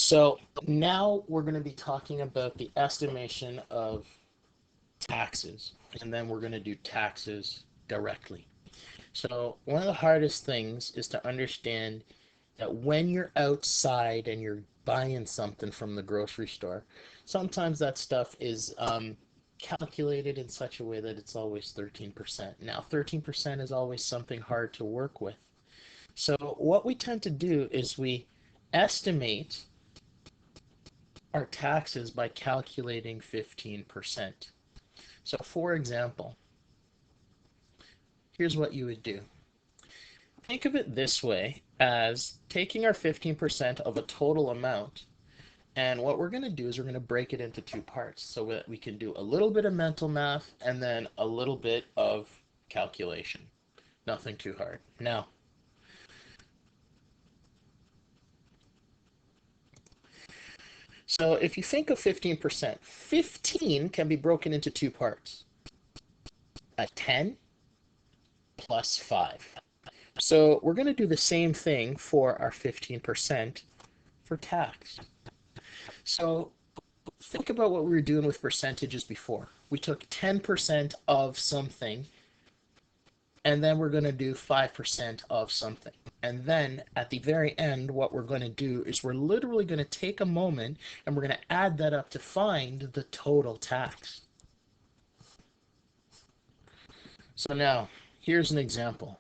So now we're going to be talking about the estimation of taxes, and then we're going to do taxes directly. So one of the hardest things is to understand that when you're outside and you're buying something from the grocery store, sometimes that stuff is calculated in such a way that it's always 13%. Now, 13% is always something hard to work with. So what we tend to do is we estimate our taxes by calculating 15%. So for example, here's what you would do. Think of it this way as taking our 15% of a total amount, and what we're going to do is we're going to break it into two parts so that we can do a little bit of mental math and then a little bit of calculation. Nothing too hard. Now, so if you think of 15%, 15 can be broken into two parts. A 10 plus 5. So we're going to do the same thing for our 15% for tax. So think about what we were doing with percentages before. We took 10% of something, and then we're going to do 5% of something. And then at the very end, what we're going to do is we're literally going to take a moment and we're going to add that up to find the total tax. So now, here's an example.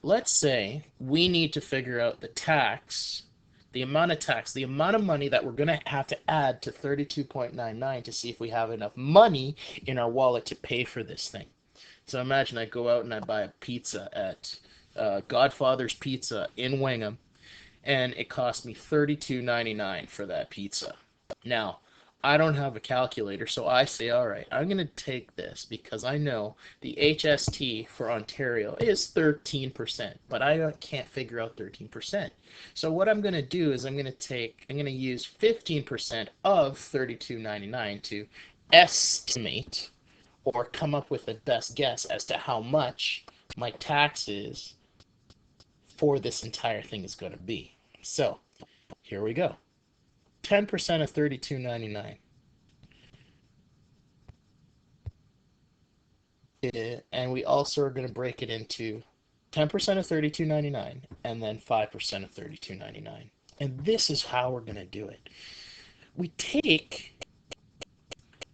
Let's say we need to figure out the tax, the amount of money that we're going to have to add to 32.99 to see if we have enough money in our wallet to pay for this thing. So imagine I go out and I buy a pizza at Godfather's Pizza in Wingham, and it cost me $32.99 for that pizza. Now, I don't have a calculator, so I say, all right, I'm going to take this because I know the HST for Ontario is 13%, but I can't figure out 13%. So what I'm going to do is I'm going to use 15% of $32.99 to estimate or come up with a best guess as to how much my taxes for this entire thing is going to be. So here we go. 10% of $32.99. And we also are going to break it into 10% of $32.99 and then 5% of $32.99. And this is how we're going to do it. We take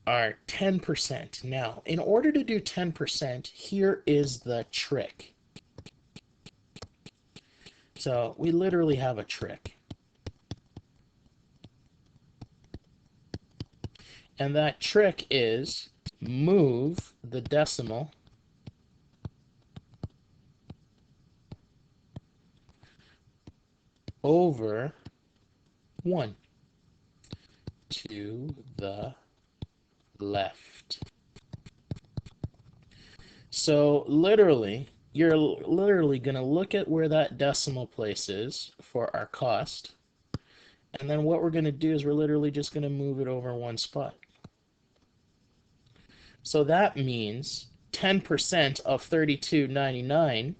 our 10%. Now, in order to do 10%, here is the trick. So we literally have a trick. And that trick is move the decimal over 1 to the left. So literally, you're literally going to look at where that decimal place is for our cost. And then what we're going to do is we're literally just going to move it over one spot. So that means 10% of $32.99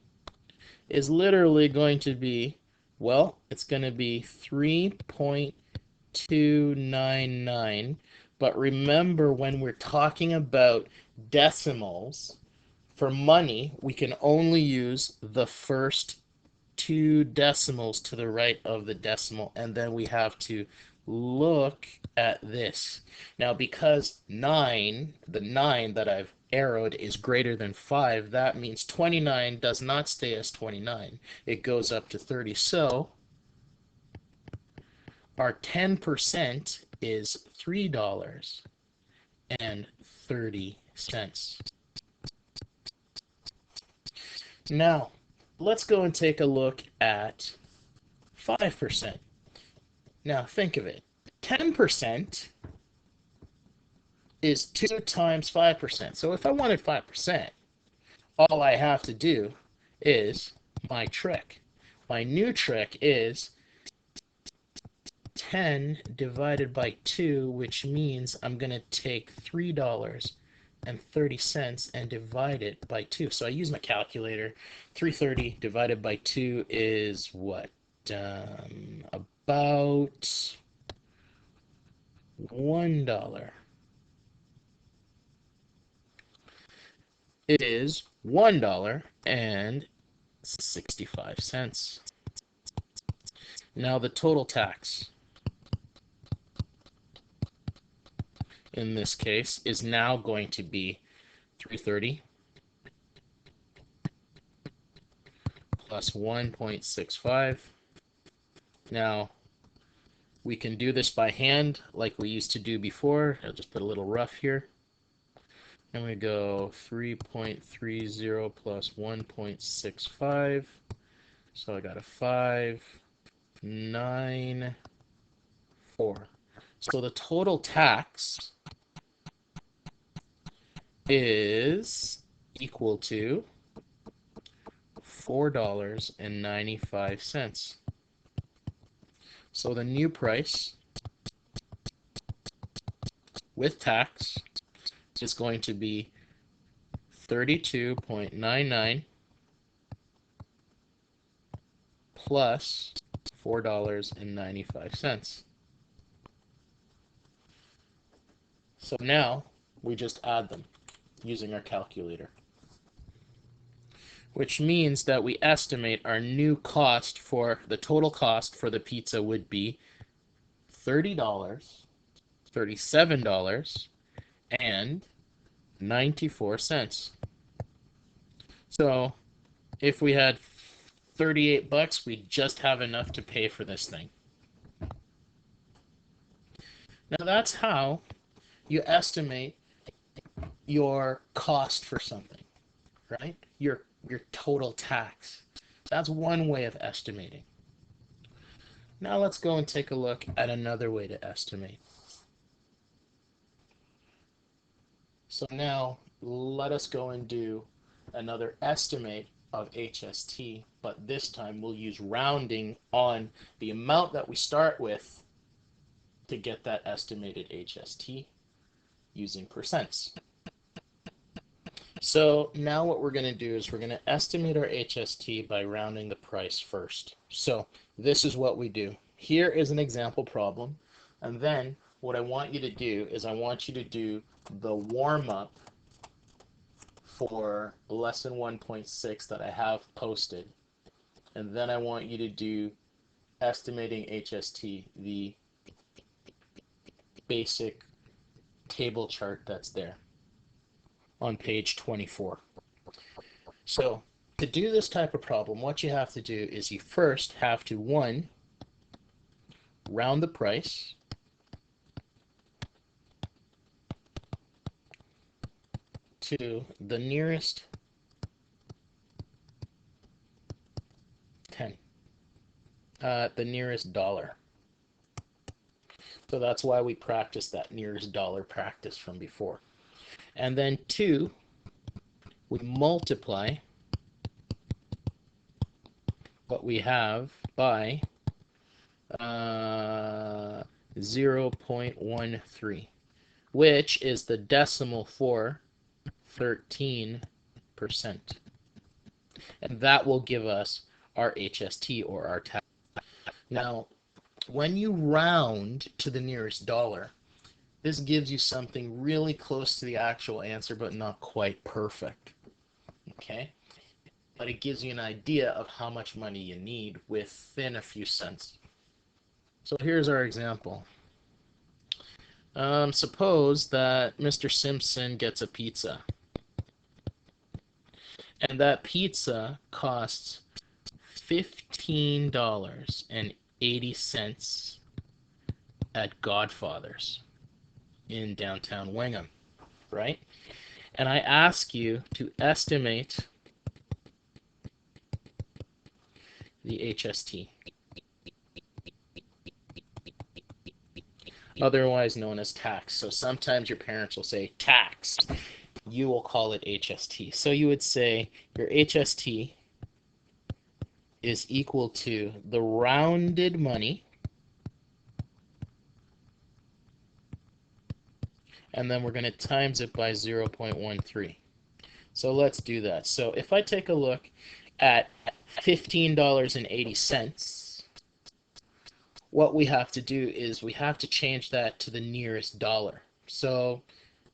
is literally going to be, well, it's going to be 3.299. But remember, when we're talking about decimals, for money, we can only use the first two decimals to the right of the decimal, and then we have to look at this. Now, because the 9 that I've arrowed is greater than 5, that means 29 does not stay as 29. It goes up to 30. So our 10% is $3.30. Now, let's go and take a look at 5%. Now, think of it. 10% is 2 times 5%. So if I wanted 5%, all I have to do is my trick. My new trick is 10 divided by 2, which means I'm going to take $3.30 and divide it by 2. So I use my calculator. 330 divided by 2 is what? About about $1. It is $1.65. Now the total tax in this case is now going to be $3.30 plus 1.65. Now we can do this by hand like we used to do before. I'll just put a little rough here. And we go 3.30 plus 1.65. So I got a 594. So the total tax is equal to $4.95. So the new price with tax is going to be 32.99 plus $4.95. So now we just add them using our calculator, which means that we estimate our new cost for the total cost for the pizza would be $30, $37, and 94 cents. So if we had 38 bucks, we just have enough to pay for this thing. Now that's how you estimate your cost for something, right? Your total tax. That's one way of estimating. Now let's go and take a look at another way to estimate. So now let us go and do another estimate of HST, but this time we'll use rounding on the amount that we start with to get that estimated HST using percents. So now what we're going to do is we're going to estimate our HST by rounding the price first. So this is what we do. Here is an example problem, and then what I want you to do is I want you to do the warm-up for lesson 1.6 that I have posted, and then I want you to do estimating HST, the basic table chart that's there on page 24. So to do this type of problem, what you have to do is you first have to, one, round the price, to the nearest 10, the nearest dollar. So that's why we practice that nearest dollar practice from before. And then two, we multiply what we have by 0.13, which is the decimal for 13%. And that will give us our HST, or our tax. Now, when you round to the nearest dollar, this gives you something really close to the actual answer, but not quite perfect. Okay? But it gives you an idea of how much money you need within a few cents. So here's our example. Suppose that Mr. Simpson gets a pizza, and that pizza costs $15.80 at Godfather's in downtown Wingham, right? And I ask you to estimate the HST, otherwise known as tax. So sometimes your parents will say tax. You will call it HST. So you would say your HST is equal to the rounded money, and then we're going to times it by 0.13. So let's do that. So if I take a look at $15.80, what we have to do is we have to change that to the nearest dollar. So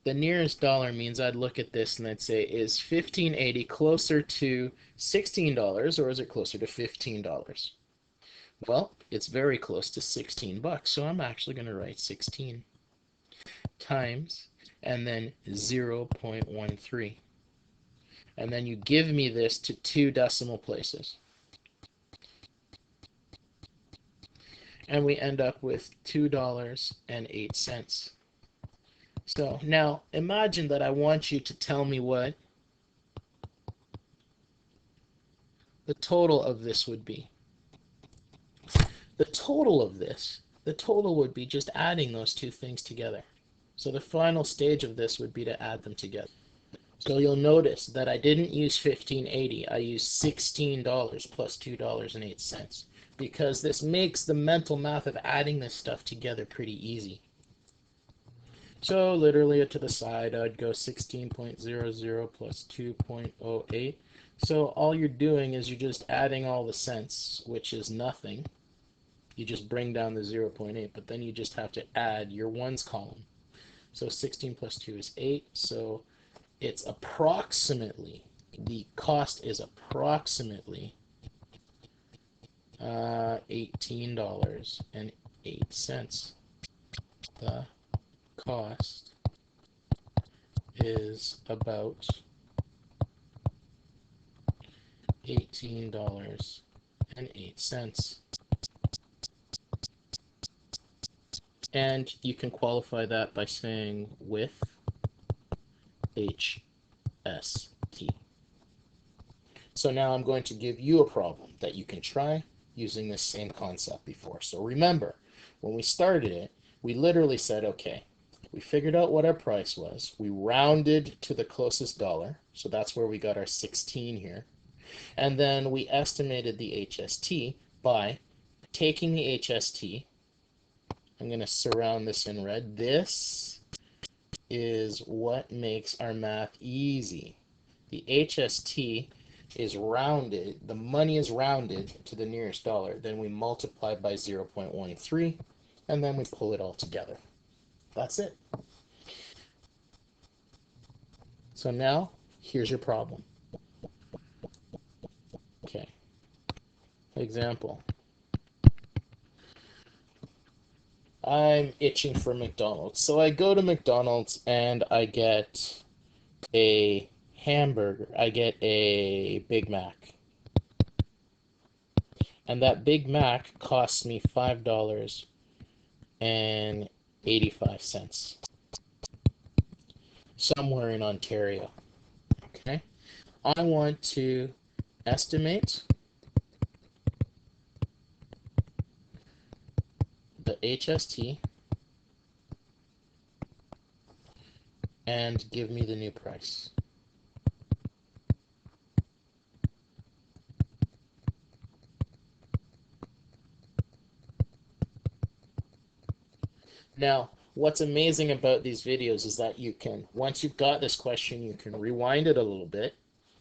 the nearest dollar means I'd look at this and I'd say, is 1580 closer to $16 or is it closer to $15? Well, it's very close to 16 bucks, so I'm actually going to write 16 times and then 0.13. And then you give me this to 2 decimal places. And we end up with $2.08. So now imagine that I want you to tell me what the total of this would be. The total of this, the total would be just adding those two things together. So the final stage of this would be to add them together. So you'll notice that I didn't use 1580, I used $16 plus $2.08, because this makes the mental math of adding this stuff together pretty easy. So literally to the side, I'd go 16.00 plus 2.08. So all you're doing is you're just adding all the cents, which is nothing. You just bring down the 0.8, but then you just have to add your ones column. So 16 plus 2 is 8. So it's approximately, the cost is approximately $18.08. The cost is about $18.08. And you can qualify that by saying with HST. So now I'm going to give you a problem that you can try using this same concept before. So remember, when we started it, we literally said, okay, we figured out what our price was. We rounded to the closest dollar. So that's where we got our 16 here. And then we estimated the HST by taking the HST. I'm going to surround this in red. This is what makes our math easy. The HST is rounded, the money is rounded to the nearest dollar. Then we multiply by 0.13, and then we pull it all together. That's it. So now, here's your problem. Okay. Example. I'm itching for McDonald's. So I go to McDonald's and I get a hamburger. I get a Big Mac. And that Big Mac costs me $5.85. Somewhere in Ontario. Okay? I want to estimate the HST and give me the new price. Now, what's amazing about these videos is that you can, once you've got this question, you can rewind it a little bit,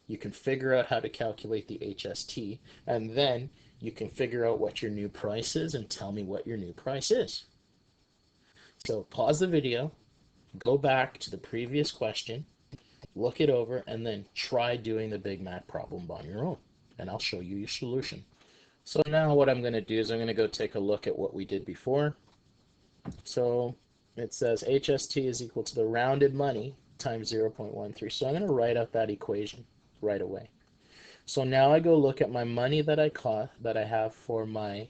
you can figure out how to calculate the HST, and then you can figure out what your new price is and tell me what your new price is. So pause the video, go back to the previous question, look it over, and then try doing the Big Mac problem on your own, and I'll show you your solution. So now what I'm going to do is I'm going to go take a look at what we did before. So it says HST is equal to the rounded money times 0.13. So I'm going to write out that equation right away. So now I go look at my money that I have for my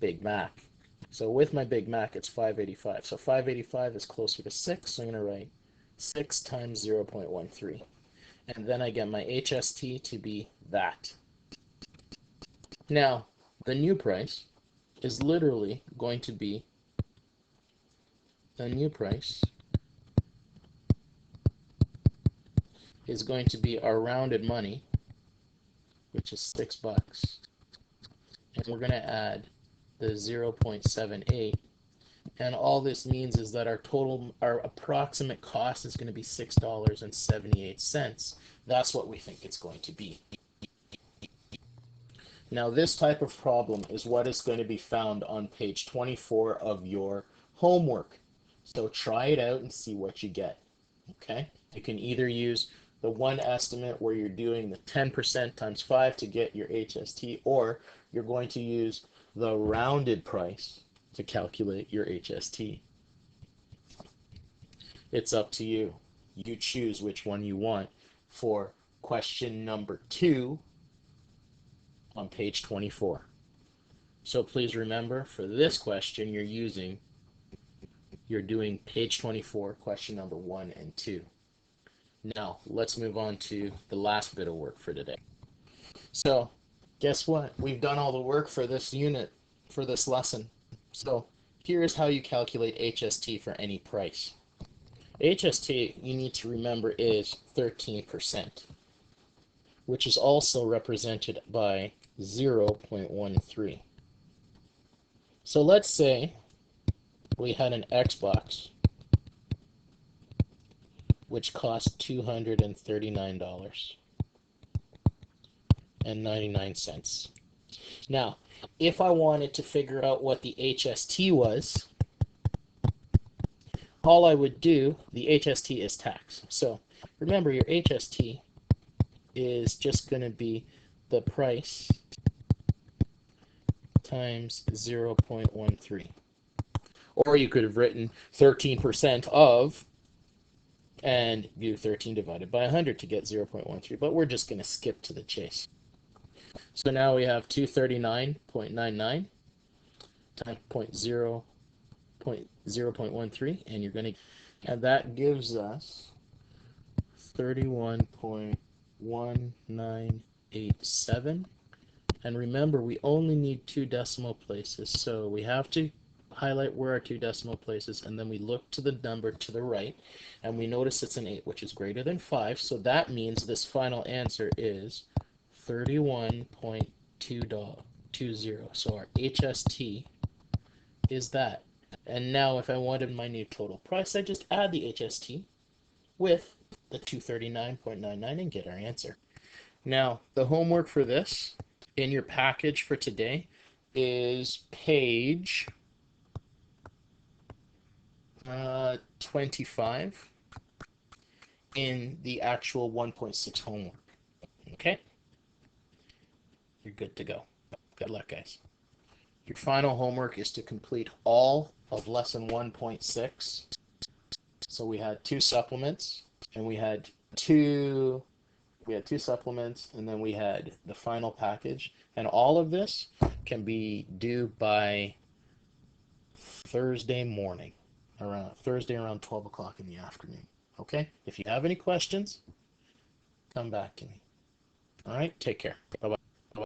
Big Mac. So with my Big Mac, it's $5.85. So $5.85 is closer to 6. So I'm going to write 6 times 0.13. And then I get my HST to be that. Now, the new price is literally going to be the new price is going to be our rounded money, which is $6. And we're going to add the 0.78. And all this means is that our approximate cost is going to be $6.78. That's what we think it's going to be. Now this type of problem is what is going to be found on page 24 of your homework. So try it out and see what you get. Okay? You can either use the one estimate where you're doing the 10% times 5 to get your HST, or you're going to use the rounded price to calculate your HST. It's up to you. You choose which one you want for question number 2 on page 24. So please remember, for this question, you're doing page 24, question number 1 and 2. Now, let's move on to the last bit of work for today. So, guess what? We've done all the work for this unit, for this lesson. So, here's how you calculate HST for any price. HST, you need to remember, is 13%, which is also represented by 0.13. So let's say we had an Xbox which cost $239.99. Now, if I wanted to figure out what the HST was, all I would do, the HST is tax. So remember, your HST is just going to be the price times 0.13. Or you could have written 13% of, and do 13 divided by 100 to get 0.13, but we're just going to skip to the chase. So now we have 239.99 times 0.13, and you're going to, and that gives us 31.1987. And remember, we only need 2 decimal places, so we have to highlight where our 2 decimal places, and then we look to the number to the right, and we notice it's an 8, which is greater than 5, so that means this final answer is 31.20. So our HST is that. And now if I wanted my new total price, I just add the HST with the 239.99 and get our answer. Now, the homework for this in your package for today is page 25 in the actual 1.6 homework. Okay? You're good to go. Good luck, guys. Your final homework is to complete all of lesson 1.6. So we had 2 supplements, and we had two supplements, and then we had the final package. And all of this can be due by Thursday morning, around 12 o'clock in the afternoon. Okay? If you have any questions, come back to me. All right? Take care. Bye-bye.